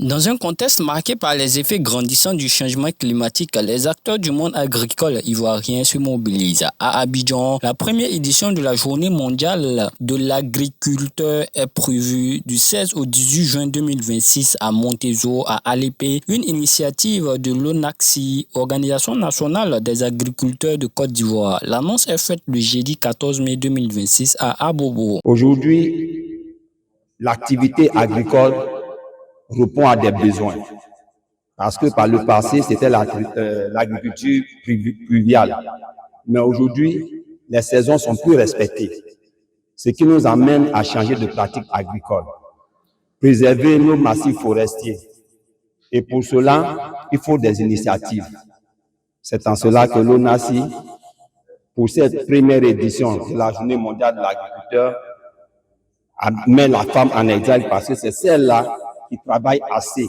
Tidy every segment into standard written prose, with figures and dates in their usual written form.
Dans un contexte marqué par les effets grandissants du changement climatique, les acteurs du monde agricole ivoirien se mobilisent. À Abidjan, la première édition de la Journée mondiale de l'agriculteur est prévue du 16 au 18 juin 2026 à Montezo, à Alépé, une initiative de l'ONACSI, Organisation nationale des agriculteurs de Côte d'Ivoire. L'annonce est faite le jeudi 14 mai 2026 à Abobo. Aujourd'hui, l'activité agricole répond à des besoins. Parce que par le passé, c'était l'agriculture pluviale. Mais aujourd'hui, les saisons sont plus respectées. Ce qui nous amène à changer de pratique agricole. Préserver nos massifs forestiers. Et pour cela, il faut des initiatives. C'est en cela que l'ONACI, pour cette première édition de la Journée mondiale de l'agriculteur, met la femme en exergue parce que c'est celle-là qui travaille assez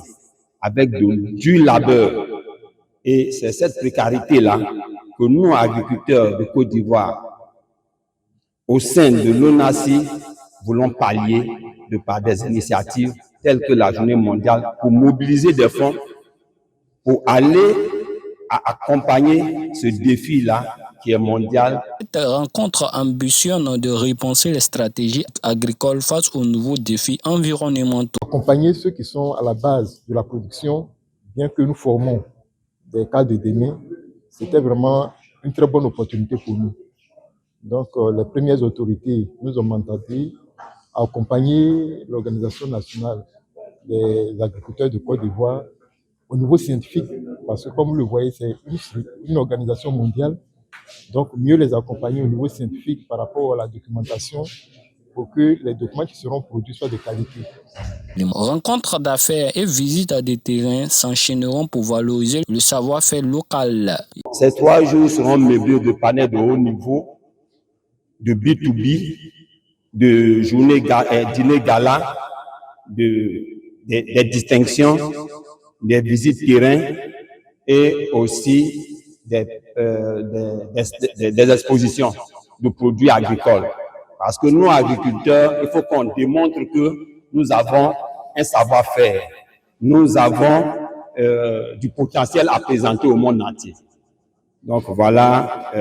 avec du labeur. Et c'est cette précarité-là que nous, agriculteurs de Côte d'Ivoire, au sein de l'ONACI, voulons pallier par des initiatives telles que la Journée mondiale pour mobiliser des fonds pour aller accompagner ce défi-là qui est mondial. Cette rencontre ambitionne de repenser les stratégies agricoles face aux nouveaux défis environnementaux. Accompagner ceux qui sont à la base de la production, bien que nous formons des cadres d'aînés, c'était vraiment une très bonne opportunité pour nous. Donc, les premières autorités nous ont mandatés à accompagner l'Organisation nationale des agriculteurs de Côte d'Ivoire au niveau scientifique, parce que comme vous le voyez, c'est une organisation mondiale. Donc, mieux les accompagner au niveau scientifique par rapport à la documentation pour que les documents qui seront produits soient de qualité. Les rencontres d'affaires et visites à des terrains s'enchaîneront pour valoriser le savoir-faire local. Ces 3 jours seront meublés de panels de haut niveau, de B2B, de journée dîner gala, des distinctions, des visites terrain et aussi des expositions de produits agricoles. Parce que nous, agriculteurs, il faut qu'on démontre que nous avons un savoir-faire. Nous avons du potentiel à présenter au monde entier. Donc voilà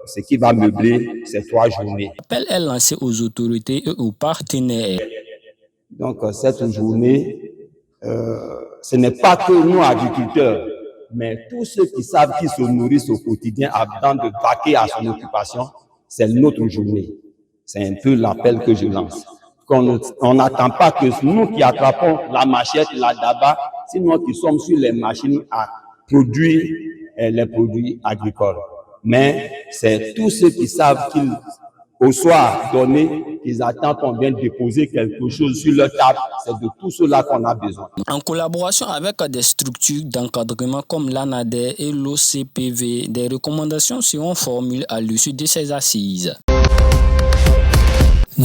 ce qui va meubler ces 3 journées. L'appel est lancé aux autorités et aux partenaires. Donc cette journée, ce n'est pas que nous, agriculteurs, mais tous ceux qui savent qu'ils se nourrissent au quotidien avant de vaquer à son occupation, c'est notre journée. C'est un peu l'appel que je lance. On n'attend pas que nous qui attrapons la machette, la daba, sinon qui sommes sur les machines à produire les produits agricoles. Mais c'est tous ceux qui savent qu'au soir donné, ils attendent qu'on vienne déposer quelque chose sur leur table. C'est de tout cela qu'on a besoin. En collaboration avec des structures d'encadrement comme l'ANADER et l'OCPV, des recommandations seront formulées à l'issue de ces assises.